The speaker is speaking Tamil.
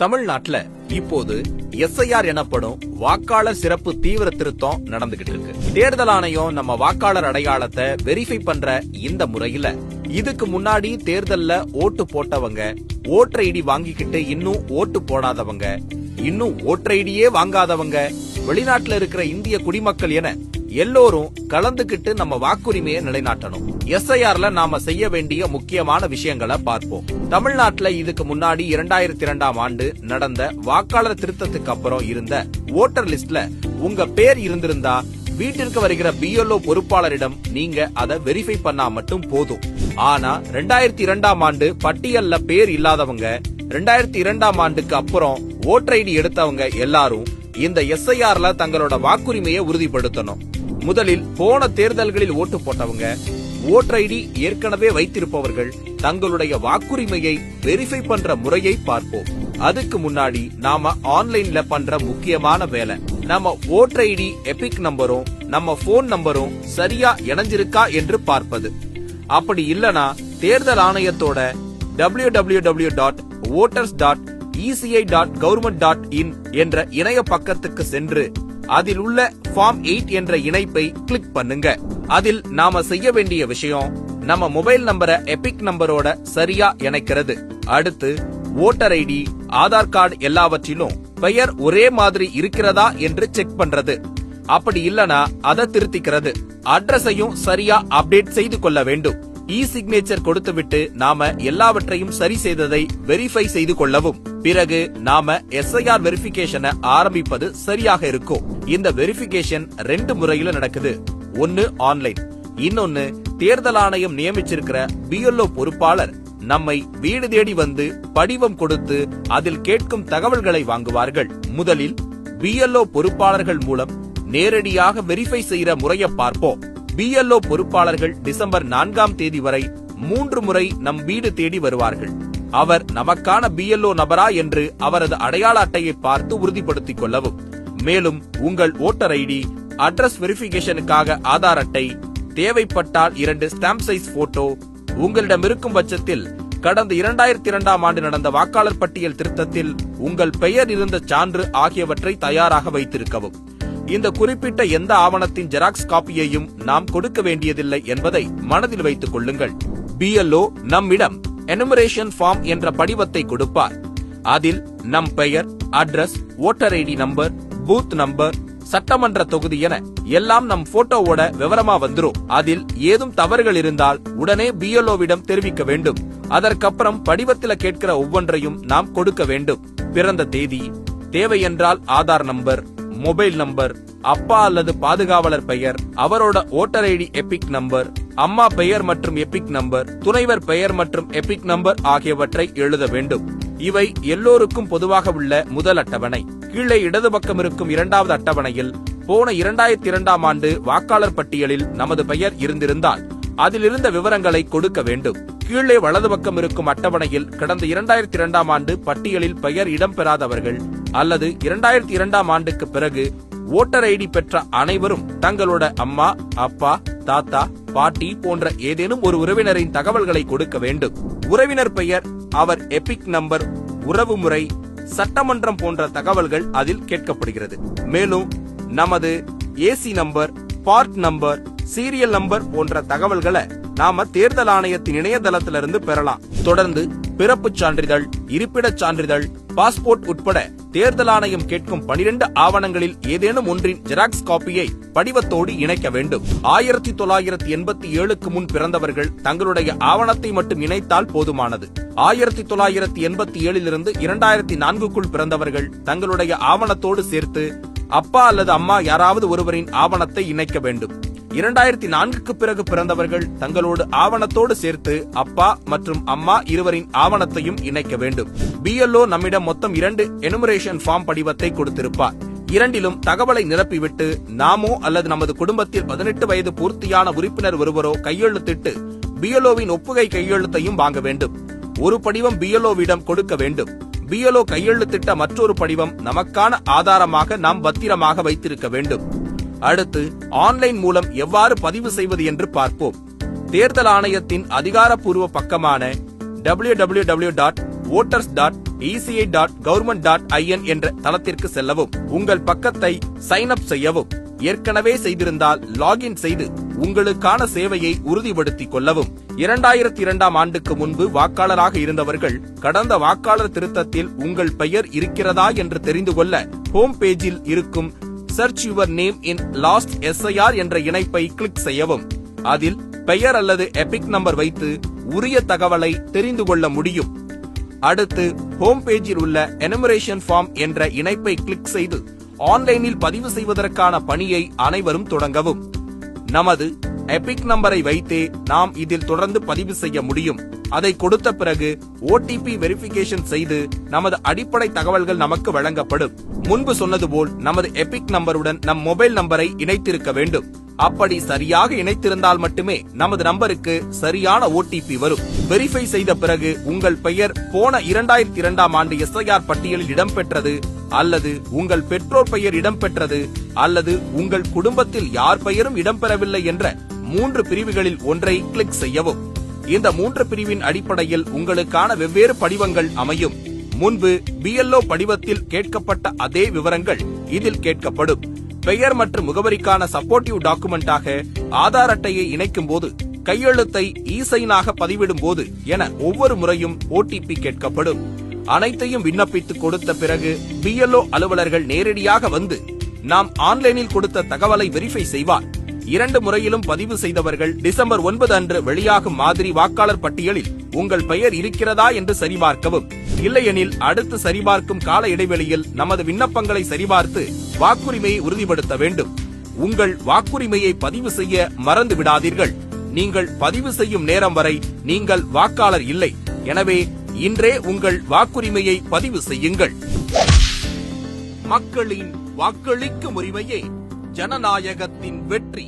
தமிழ்நாட்டுல இப்போது எஸ்ஐஆர் எனப்படும் வாக்காளர் சிறப்பு தீவிர திருத்தம் நடந்துகிட்டு இருக்கு. தேர்தல் ஆணையம் நம்ம வாக்காளர் அடையாளத்தை வெரிஃபை பண்ற இந்த முறையில இதுக்கு முன்னாடி தேர்தல்ல ஓட்டு போட்டவங்க, ஓட்டர் ஐடி வாங்கிக்கிட்டு இன்னும் ஓட்டு போடாதவங்க, இன்னும் ஓட்டர் ஐடியே வாங்காதவங்க, வெளிநாட்டுல இருக்கிற இந்திய குடிமக்கள் என எல்லோரும் கலந்துகிட்டு நம்ம வாக்குரிமையை நிலைநாட்டணும். எஸ்ஐஆர்ல நாம செய்ய வேண்டிய முக்கியமான விஷயங்களை பார்ப்போம். தமிழ்நாட்டுல இதுக்கு முன்னாடி 2002ஆம் ஆண்டு நடந்த வாக்காளர் திருத்தத்துக்கு அப்புறம் இருந்த ஓட்டர் லிஸ்ட்ல உங்க பேர் இருந்திருந்தா வீட்டிற்கு வருகிற பிஎல்ஓ பொறுப்பாளரிடம் நீங்க அதை வெரிஃபை பண்ணா மட்டும் போதும். ஆனா 2002ஆம் ஆண்டு பட்டியல்ல பேர் இல்லாதவங்க, 2002ஆம் ஆண்டுக்கு அப்புறம் ஓட்டர் ஐடி எடுத்தவங்க எல்லாரும் இந்த எஸ்ஐஆர்ல தங்களோட வாக்குரிமையை உறுதிப்படுத்தணும். முதலில் போன தேர்தல்களில் ஓட்டு போட்டவங்க, ஓட்டர் ஐடி ஏற்கனவே வைத்திருப்பவர்கள் தங்களுடைய வாக்குரிமையை வெரிஃபை பண்ற முறையை பார்ப்போம். அதுக்கு முன்னாடி நாம ஆன்லைன்ல பண்ற முக்கியமான வேலை, நம்ம ஓட்டர் ஐடி எபிக் நம்பரும் நம்ம போன் நம்பரும் சரியா இணைஞ்சிருக்கா என்று பார்ப்பது. அப்படி இல்லனா தேர்தல் ஆணையத்தோட www.voters.eci.government.in என்ற இணைய பக்கத்துக்கு சென்று அதில் உள்ள ஃபார்ம் 8 என்ற இணைப்பை கிளிக் பண்ணுங்க. அதில் நாம செய்ய வேண்டிய விஷயம், நம்ம மொபைல் நம்பரை எபிக் நம்பரோட சரியா இணைக்கிறது. அடுத்து ஓட்டர் ஐடி, ஆதார் கார்டு எல்லாவற்றிலும் பெயர் ஒரே மாதிரி இருக்கிறதா என்று செக் பண்றது. அப்படி இல்லனா அதை திருத்திக்கிறது. அட்ரஸையும் சரியா அப்டேட் செய்து கொள்ள வேண்டும். சிக்னேச்சர் கொடுத்துவிட்டு நாம எல்லாவற்றையும் சரி செய்ததை வெரிஃபை செய்து கொள்ளவும். பிறகு நாம எஸ்ஐஆர் வெரிஃபிகேஷனை ஆரம்பிப்பது சரியாக இருக்கும். இந்த வெரிஃபிகேஷன் 2 முறையில நடக்குது. ஒன்னு ஆன்லைன், இன்னொன்னு தேர்தல் ஆணையம் நியமிச்சிருக்கிற பிஎல்ஓ பொறுப்பாளர் நம்மை வீடு தேடி வந்து படிவம் கொடுத்து அதில் கேட்கும் தகவல்களை வாங்குவார்கள். முதலில் பிஎல்ஓ பொறுப்பாளர்கள் மூலம் நேரடியாக வெரிஃபை செய்யற முறையை பார்ப்போம். பிஎல்ஓ பொறுப்பாளர்கள் டிசம்பர் 4ஆம் தேதி வரை 3 முறை நம் வீடு தேடி வருவார்கள். அவர் நமக்கான பிஎல்ஓ நபரா என்று அவரது அடையாள அட்டையை பார்த்து உறுதிப்படுத்திக் கொள்ளவும். மேலும் உங்கள் ஓட்டர் ஐடி, அட்ரஸ் வெரிஃபிகேஷனுக்காக ஆதார் அட்டை, தேவைப்பட்டால் 2 ஸ்டாம்ப் சைஸ் போட்டோ, உங்களிடம் இருக்கும் பட்சத்தில் கடந்த 2002ஆம் ஆண்டு நடந்த வாக்காளர் பட்டியல் திருத்தத்தில் உங்கள் பெயர் இருந்த சான்று ஆகியவற்றை தயாராக வைத்திருக்கவும். இந்த குறிப்பிட்ட எந்த ஆவணத்தின் ஜெராக்ஸ் காப்பியையும் நாம் கொடுக்க வேண்டியதில்லை என்பதை மனதில் வைத்துக் கொள்ளுங்கள். பிஎல்ஓ நம்மிடம் எனுமரேஷன் ஃபார்ம் என்ற படிவத்தை கொடுப்பார். அதில் நம் பெயர், address, voter ID number, booth number, சட்டமன்ற தொகுதி என எல்லாம் நம் போட்டோவோட விவரமா வந்துரும். அதில் ஏதும் தவறுகள் இருந்தால் உடனே பிஎல்ஓவிடம் தெரிவிக்க வேண்டும். அதற்கப்புறம் படிவத்தில கேட்கிற ஒவ்வொன்றையும் நாம் கொடுக்க வேண்டும். பிறந்த தேதி, தேவை என்றால் ஆதார் நம்பர், மொபைல் நம்பர், அப்பா அல்லது பாதுகாவலர் பெயர், அவரோட ஓட்டர் ஐடி எபிக் நம்பர், அம்மா பெயர் மற்றும் எபிக் நம்பர், துணைவர் பெயர் மற்றும் எபிக் நம்பர் ஆகியவற்றை எழுத வேண்டும். இவை எல்லோருக்கும் பொதுவாக உள்ள முதல் அட்டவணை. கீழே இடது பக்கம் இருக்கும் 2வது அட்டவணையில் போன 2002ஆம் ஆண்டு வாக்காளர் பட்டியலில் நமது பெயர் இருந்திருந்தால் அதில் இருந்த விவரங்களை கொடுக்க வேண்டும். கீழே வலது பக்கம் இருக்கும் அட்டவணையில் கடந்த 2002ஆம் ஆண்டு பட்டியலில் பெயர் இடம்பெறாதவர்கள் அல்லது 2002ஆம் ஆண்டுக்கு பிறகு ஓட்டர் ஐடி பெற்ற அனைவரும் தங்களோட அம்மா, அப்பா, தாத்தா, பாட்டி போன்ற ஏதேனும் ஒரு உறவினரின் தகவல்களை கொடுக்க வேண்டும். உறவினர் பெயர், அவர் எபிக் நம்பர், உறவு முறை, சட்டமன்றம் போன்ற தகவல்கள் அதில் கேட்கப்படுகிறது. மேலும் நமது AC number, part number, serial number போன்ற தகவல்களை நாம தேர்தல் ஆணையத்தின் இணையதளத்திலிருந்து பெறலாம். தொடர்ந்து பிறப்புச் சான்றிதழ், இருப்பிடச் சான்றிதழ், பாஸ்போர்ட் உட்பட தேர்தல் ஆணையம் கேட்கும் 12 ஆவணங்களில் ஏதேனும் ஒன்றின் ஜெராக்ஸ் காப்பியை படிவத்தோடு இணைக்க வேண்டும். 1987க்கு முன் பிறந்தவர்கள் தங்களுடைய ஆவணத்தை மட்டும் இணைத்தால் போதுமானது. 1987 2004க்குள் பிறந்தவர்கள் தங்களுடைய ஆவணத்தோடு சேர்த்து அப்பா அல்லது அம்மா யாராவது ஒருவரின் ஆவணத்தை இணைக்க வேண்டும். 2004க்கு பிறகு பிறந்தவர்கள் தங்களோடு ஆவணத்தோடு சேர்த்து அப்பா மற்றும் அம்மா இருவரின் ஆவணத்தையும் இணைக்க வேண்டும். பிஎல்ஓ நம்மிடம் மொத்தம் 2 எனுமரேஷன் ஃபார்ம் படிவத்தை கொடுத்திருப்பார். இரண்டிலும் தகவலை நிரப்பிவிட்டு நாமோ அல்லது நமது குடும்பத்தில் 18 வயது பூர்த்தியான உறுப்பினர் ஒருவரோ கையெழுத்திட்டு பிஎல்ஓவின் ஒப்புகை கையெழுத்தையும் வாங்க வேண்டும். ஒரு படிவம் பிஎல்ஓவிடம் கொடுக்க வேண்டும். பிஎல்ஓ கையெழுத்திட்ட மற்றொரு படிவம் நமக்கான ஆதாரமாக நாம் பத்திரமாக வைத்திருக்க வேண்டும். அடுத்து ஆன்லைன் மூலம் எவ்வாறு பதிவு செய்வது என்று பார்ப்போம். தேர்தல் ஆணையத்தின் அதிகாரப்பூர்வ பக்கமான www.eci.gov.in voters.eci.government.in என்ற தளத்திற்கு செல்லவும். உங்கள் பக்கத்தை சைன் அப் செய்யவும். ஏற்கனவே செய்திருந்தால் லாகின் செய்து உங்களுக்கான சேவையை உறுதிப்படுத்திக் கொள்ளவும். 2002ஆம் ஆண்டுக்கு முன்பு வாக்காளராக இருந்தவர்கள் கடந்த வாக்காளர் திருத்தத்தில் உங்கள் பெயர் இருக்கிறதா என்று தெரிந்து கொள்ள ஹோம் பேஜில் இருக்கும் search your name in last SIR என்ற இணைப்பை கிளிக் செய்யவும். அதில் பெயர் அல்லது எபிக் நம்பர் வைத்து உரிய தகவலை தெரிந்து கொள்ள முடியும். அடுத்து ஹோம் பேஜில் உள்ள எனுமரேஷன் ஃபார்ம் என்ற இணைப்பை கிளிக் செய்து ஆன்லைனில் பதிவு செய்வதற்கான பணியை அனைவரும் தொடங்கவும். நமது எபிக் நம்பரை வைத்தே நாம் இதில் தொடர்ந்து பதிவு செய்ய முடியும். அதை கொடுத்த பிறகு OTP வெரிஃபிகேஷன் செய்து நமது அடிப்படை தகவல்கள் நமக்கு வழங்கப்படும். முன்பு சொன்னது போல் நமது எபிக் நம்பருடன் நம் மொபைல் நம்பரை இணைத்திருக்க வேண்டும். அப்படி சரியாக இணைத்திருந்தால் மட்டுமே நமது நம்பருக்கு சரியான OTP வரும். வெரிஃபை செய்த பிறகு உங்கள் பெயர் போன 2002ஆம் ஆண்டு SIR பட்டியலில் இடம்பெற்றது அல்லது உங்கள் பெற்றோர் பெயர் இடம்பெற்றது அல்லது உங்கள் குடும்பத்தில் யார் பெயரும் இடம்பெறவில்லை என்ற 3 பிரிவுகளில் ஒன்றை கிளிக் செய்யவும். இந்த 3 பிரிவின் அடிப்படையில் உங்களுக்கான வெவ்வேறு படிவங்கள் அமையும். முன்பு BLO படிவத்தில் கேட்கப்பட்ட அதே விவரங்கள் இதில் கேட்கப்படும். பெயர் மற்றும் முகவரிக்கான சப்போர்ட்டிவ் டாக்குமெண்டாக ஆதார் அட்டையை இணைக்கும் போது, கையெழுத்தை இ-சைனாக பதிவிடும் போது என ஒவ்வொரு முறையும் OTP கேட்கப்படும். அனைத்தையும் விண்ணப்பித்து கொடுத்த பிறகு BLO அலுவலர்கள் நேரடியாக வந்து நாம் ஆன்லைனில் கொடுத்த தகவலை வெரிஃபை செய்வார். 2 முறையிலும் பதிவு செய்தவர்கள் டிசம்பர் 9 அன்று வெளியாகும் மாதிரி வாக்காளர் பட்டியலில் உங்கள் பெயர் இருக்கிறதா என்று சரிபார்க்கவும். இல்லையெனில் அடுத்து சரிபார்க்கும் கால இடைவெளியில் நமது விண்ணப்பங்களை சரிபார்த்து வாக்குரிமையை உறுதிப்படுத்த வேண்டும். உங்கள் வாக்குரிமையை பதிவு செய்ய மறந்து விடாதீர்கள். நீங்கள் பதிவு செய்யும் நேரம் வரை நீங்கள் வாக்காளர் இல்லை. எனவே இன்றே உங்கள் வாக்குரிமையை பதிவு செய்யுங்கள். மக்களின் வாக்களிக்கும் உரிமையே ஜனநாயகத்தின் வெற்றி.